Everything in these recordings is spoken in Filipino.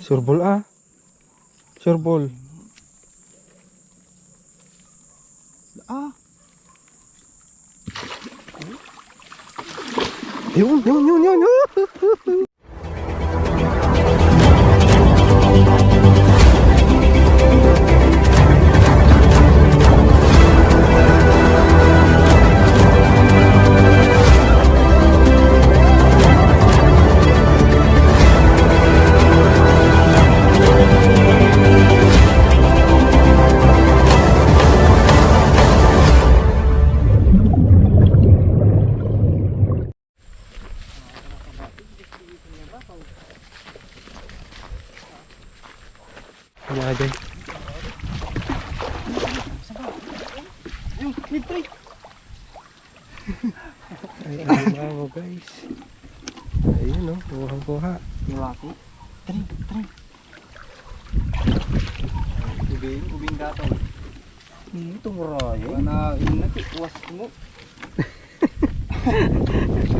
Surbol ah. Surbol. Ah. Yun. Mga dyan. Yung libre. Ay, alimango guys. Ayun o, kuha. Yung laki. Tari. Ubing gatong. Ito marayo. Mana ingat iwas mo.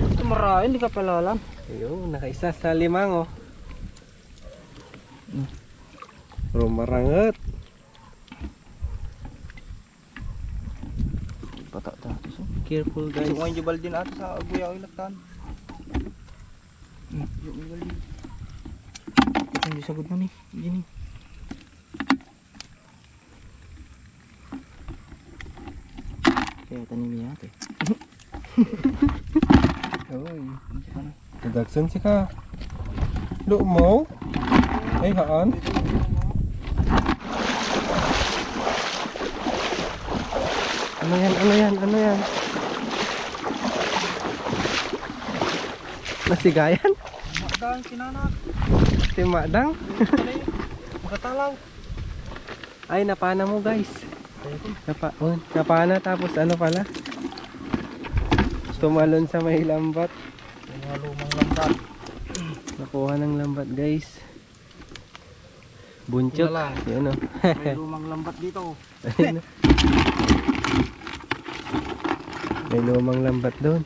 Ito marayo, hindi ka palalam. Ayun, nakaisa sa limango. Bro, marangat. Patak ta. Careful guys. Guys, yung jubal din ato sa aguyaw ilatan. Yung jubal din. Ito yung sagod na ni. Gini. Kaya tanim niya ate. Oy. Dagsan si ka. Lo mo? Ay haan. Ano yan? Nasigayan? Makadang kinanak. Timadang? Makatalaw. Ay, napana mo guys. Napana tapos ano pala? Tumalon sa may lambat. Mga lumang lambat. Nakuha ng lambat guys. Bunchok. Yun na lang. Yan o. May lumang lambat dito. Ayun o. May lumang lambat doon.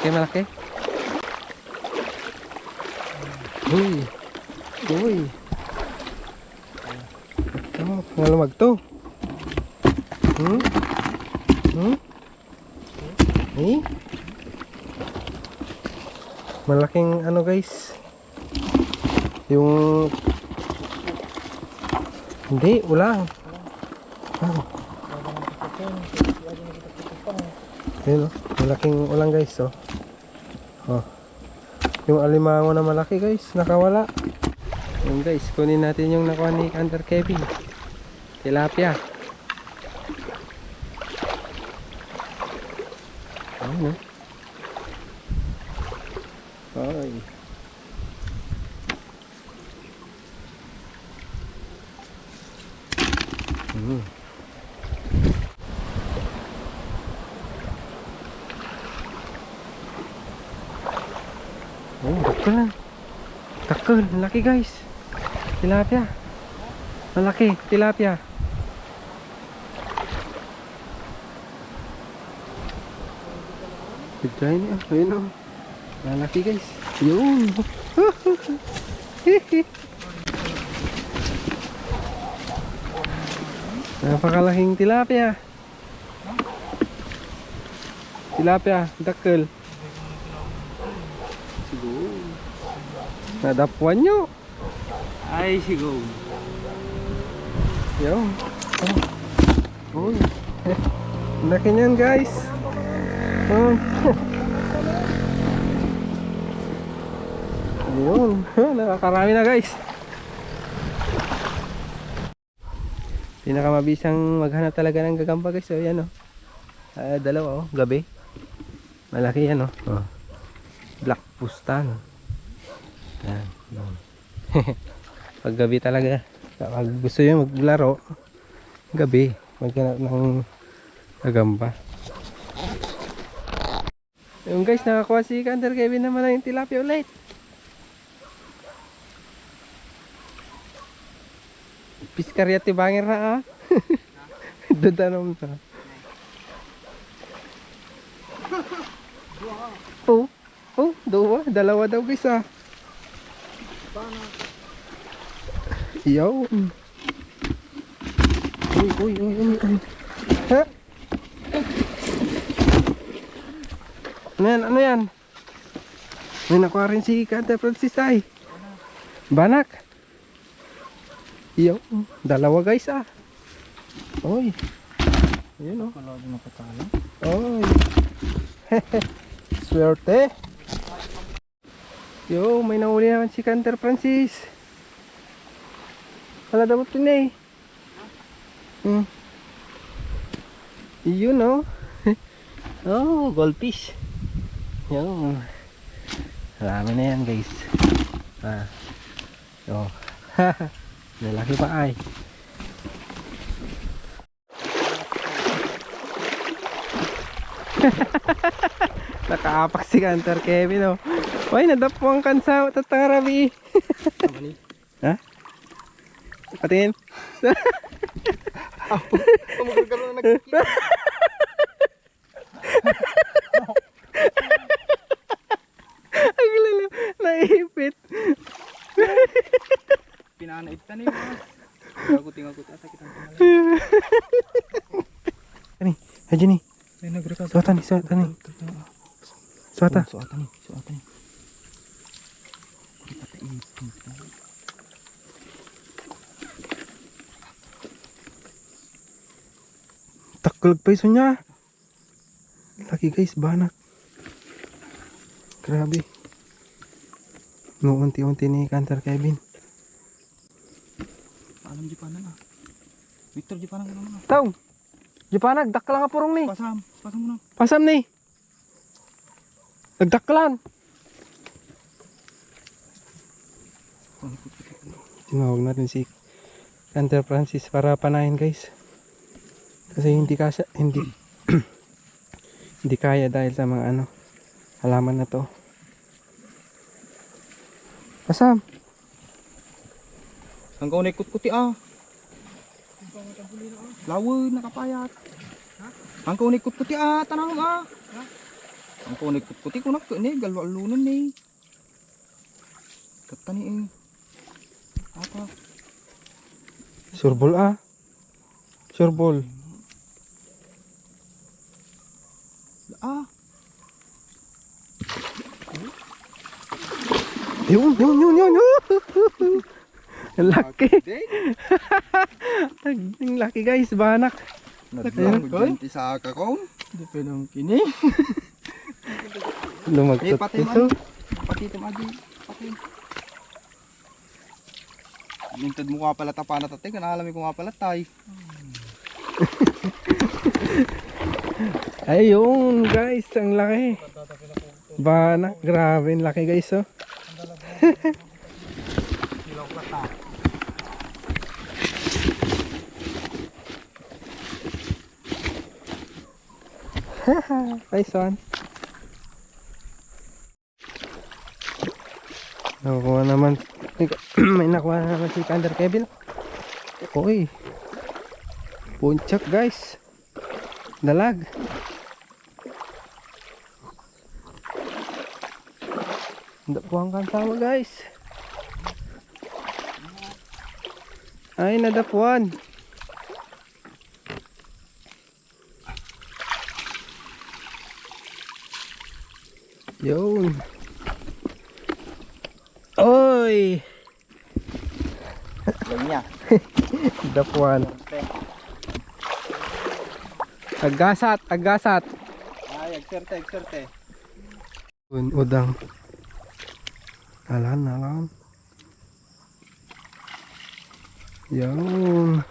Malaki. Uy. Oh, ngalamag to. Malaking ano guys. Yung hindi, ulang. Ayun oh, malaking ulang guys oh. Yung alimango na malaki guys, nakawala. Yun guys, kunin natin yung nakuha ni Hunter Kevin. Tilapia. Ayun oh. Ay. Oh, dakal lang. Dakal, malaki guys. Tilapia. Malaki, tilapia. Bigay niya, ayun o. Malaki guys. Yun. Napakalaking tilapia. Tilapia, dakal. Siguro. Nadapuan nyo. Ay, siguro. Yun. Oh. Uy. Laki niyan guys. Oh. Yun. Nakakarami na guys. Pinakamabisang maghanap talaga ng gagamba guys. So yan o. Dalawa o. Gabi. Malaki yan o. Black pustan. Yan. Pag gabi talaga. Pag gusto nyo maglaro, gabi. Maghanap ng gagamba. Yung guys, nakakuha si Hunter Kevin naman ng tilapia ulit. Piskarya tibangir na ah. Dadanom to. Oh, Oh, dalawa daw guys ah. Yo. Uy. Ha? Ano yan? May nakuha rin si Kanta Francis ay. Banak. Yo, dalawa guys ah. Oy. Ayun oh. Kalagi na patalo. Oy. Swerte. Yo, may nahuli naman si Kanta Francis. Wala daw ito na eh. Yun oh. Oh, goldfish. Yun. Marami na yan guys. Oh. Lalaki pa ay. Nakaapak si Kantar Kevin oh. Uy, nadapuan kan sa tatarabi. Ha? Patingin. Kumagagalo na nagkikita. Ang lalo, naipit. Pinanaip ka na yun. Aguting-agut ata kitang pangalan. Ani, aja nih. May nagrekado. Suata nih. Suata. Suata nih. Taklag pa iso niya. Laki guys, banak. Grabe. No, unti-unti ni Kantar Kevin. Alam di panan ah. Victor di panan ka naman. Taw. Jipanag, dakla nga purong ni. Pasam mo na. Pasam ni. Nagdaklan. Tinawag natin si Kantar Francis para panahin guys. Kasi hindi hindi kaya dahil sa mga halaman na to. Pasam. Ang kaunay kut-kuti ah. Lawan nakapayat. Ang kaunay kut-kuti ah, tanang ah. Ang kaunay kut-kuti ko nak ni galwalunan ni. Katani eh. Apa? Surbol ah. Surbol. Ah. Yun. Ang laki. Ang laki guys, banak. Naglang ganti sa kakon. Di pedong kini. Lumagtot ito. Pati ito adi. Pati. Mintad mo nga pala tapana tatay, kanalami ko nga pala tay. Ayun guys, ang laki. Banak, grabe ang laki guys oh. Nice one. Nakuha naman. May nakuha naman si Kantar Kevin. Uy. Punchak guys. Dalag. Dapuan kan sama guys. Ay, nadapuan. Yun. Oy. Ganyan. Dapuan. Agasat. Ay, ekserte. Udang. Alan. Yun.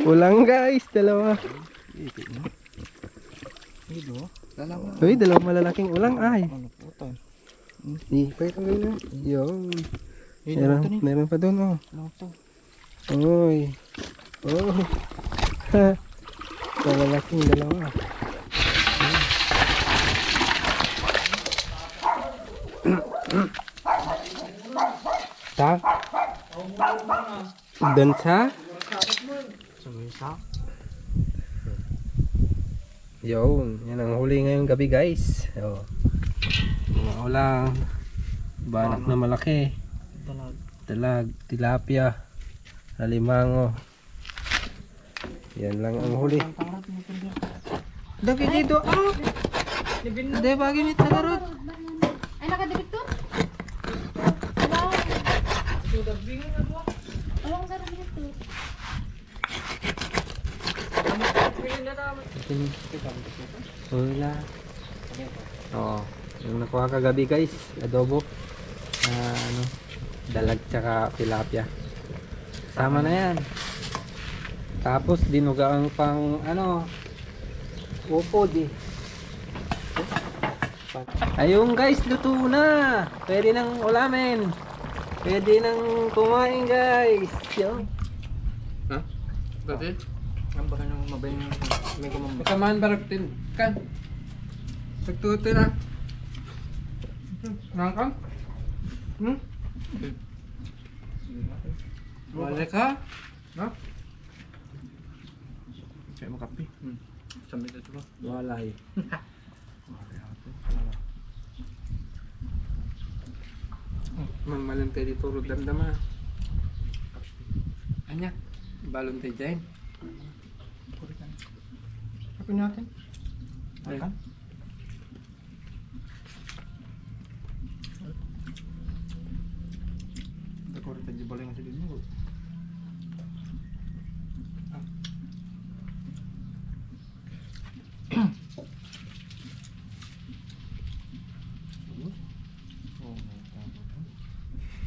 Ulang guys, dalawa. Uy, dalawang malalaking ulang ay. Ano po ito? Ipay ko na. Yun. Meron Meron pa doon oh. Ano ito? Uy. Oh. Ha. Malalaking dalawa. Tak. Dan sa? Yun, yan ang huli ngayong gabi guys. Oh. Mga ulang, banak na malaki, dalag, tilapia, alimango. Yan lang ang huli. Dagi dito, ah! Hindi, bagay nito karot. Ay, nakadikit to? Wow. Walang sarap nito. Wala. Oo. Yung nakuha kagabi guys, adobo. Ano, dalag tsaka tilapia. Sama na yan. Tapos dinugaang pang ano, upod eh. Ayun guys, luto na. Pwede nang ulamin. Pwede nang kumain guys. Yo. Ha? Dati? Ang baka nang mabayang may kumamay. Pagkamaan baraptin. Kan? Pagtuto na. Nangkang? Hmm? Wala ka? No? Kaya makapi. Sambil ito ba? Wala eh. Mamalan tayo dito rod damdama. Anya? Balon tayo dyan. Kapin natin. Ay. Akan. Ako rin tayo balay nga sa dito.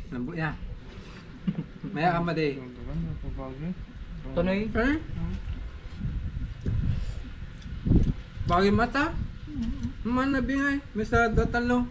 Lambo ya. Maya ka madi. Tanay. Eh? Bagay mata? Man na bingay. May sa datalo.